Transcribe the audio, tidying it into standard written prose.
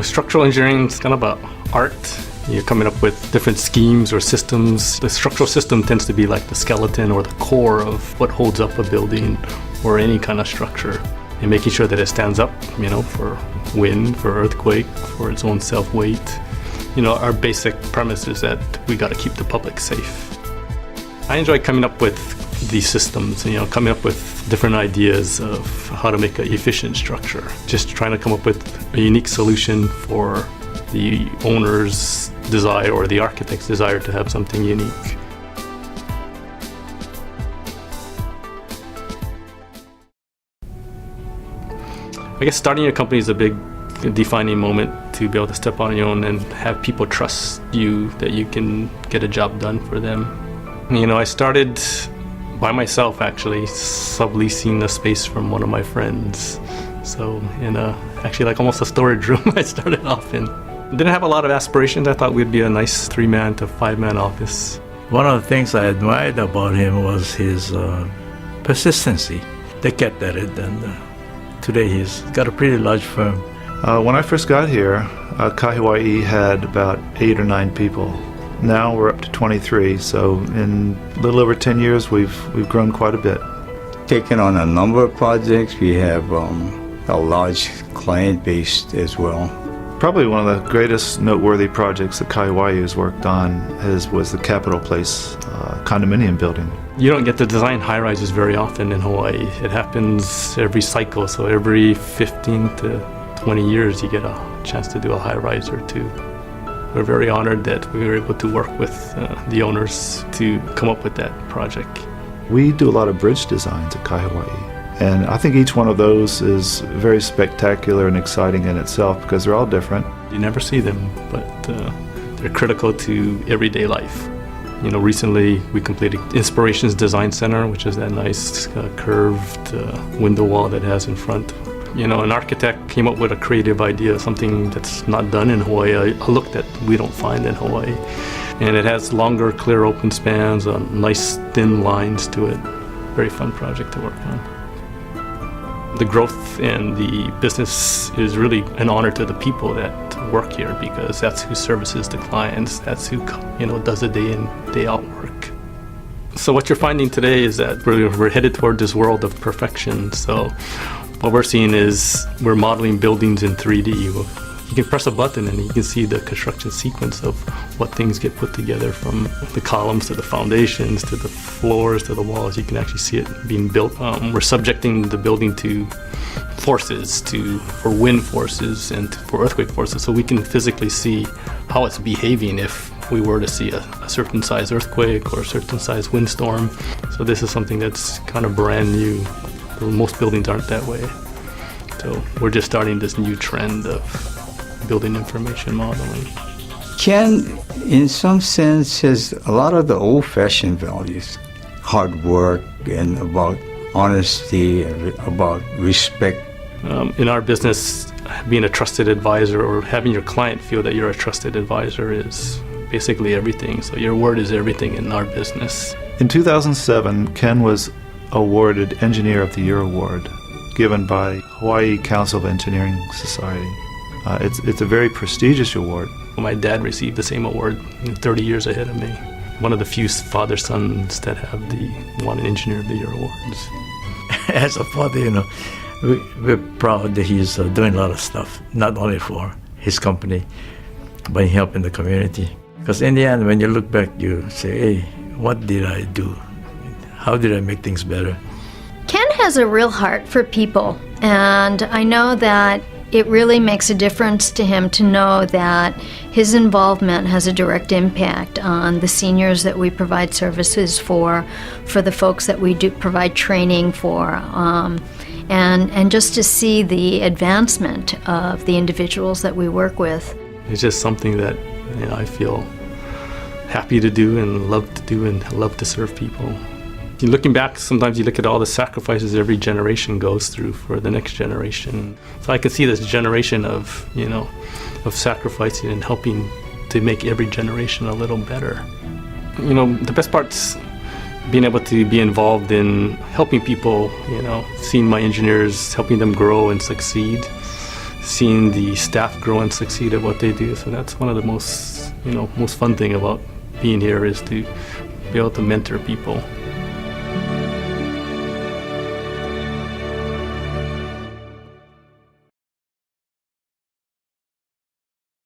Structural engineering is kind of an art. You're coming up with different schemes or systems. The structural system tends to be like the skeleton or the core of what holds up a building or any kind of structure. And making sure that it stands up, for wind, for earthquake, for its own self-weight. Our basic premise is that we got to keep the public safe. I enjoy coming up with these systems, coming up with different ideas of how to make an efficient structure. Just trying to come up with a unique solution for the owner's desire or the architect's desire to have something unique. I guess starting your company is a big defining moment to be able to step on your own and have people trust you that you can get a job done for them. I started by myself actually, subleasing a space from one of my friends. So in actually like almost a storage room I started off in. Didn't have a lot of aspirations. I thought we'd be a nice 3-man to 5-man office. One of the things I admired about him was his persistency. They kept at it, and today he's got a pretty large firm. When I first got here, Kazu Hayashida had about 8 or 9 people. Now we're up to 23, so in a little over 10 years we've grown quite a bit. Taken on a number of projects. We have a large client base as well. Probably one of the greatest noteworthy projects that Kazu Hayashida has worked on was the Capitol Place condominium building. You don't get to design high-rises very often in Hawaii. It happens every cycle, so every 15 to 20 years you get a chance to do a high-rise or two. We're very honored that we were able to work with the owners to come up with that project. We do a lot of bridge designs at Kazu Hayashida, and I think each one of those is very spectacular and exciting in itself because they're all different. You never see them, but they're critical to everyday life. Recently we completed Inspirations Design Center, which is that nice curved window wall that it has in front. An architect came up with a creative idea, something that's not done in Hawaii, a look that we don't find in Hawaii. And it has longer, clear open spans, nice thin lines to it. Very fun project to work on. The growth and the business is really an honor to the people that work here because that's who services the clients, that's who does the day in, day out work. So what you're finding today is that we're headed toward this world of perfection. So what we're seeing is we're modeling buildings in 3D. You can press a button and you can see the construction sequence of what things get put together, from the columns to the foundations to the floors to the walls. You can actually see it being built. We're subjecting the building to forces, for wind forces and for earthquake forces, so we can physically see how it's behaving if we were to see a certain size earthquake or a certain size windstorm. So this is something that's kind of brand new. Most buildings aren't that way. So we're just starting this new trend of building information modeling. Ken, in some sense, has a lot of the old-fashioned values. Hard work and about honesty, about respect. In our business, being a trusted advisor or having your client feel that you're a trusted advisor is basically everything. So your word is everything in our business. In 2007, Ken was awarded Engineer of the Year award given by Hawaii Council of Engineering Society. It's a very prestigious award. My dad received the same award 30 years ahead of me. One of the few father-sons that have won an Engineer of the Year awards. As a father, we're proud that he's doing a lot of stuff, not only for his company, but helping the community. Because in the end, when you look back, you say, hey, what did I do? How did I make things better? Ken has a real heart for people, and I know that it really makes a difference to him to know that his involvement has a direct impact on the seniors that we provide services for the folks that we do provide training for, and just to see the advancement of the individuals that we work with. It's just something that I feel happy to do and love to do and love to serve people. Looking back, sometimes you look at all the sacrifices every generation goes through for the next generation. So I can see this generation of sacrificing and helping to make every generation a little better. The best part's being able to be involved in helping people, seeing my engineers, helping them grow and succeed, seeing the staff grow and succeed at what they do. So that's one of the most fun thing about being here, is to be able to mentor people.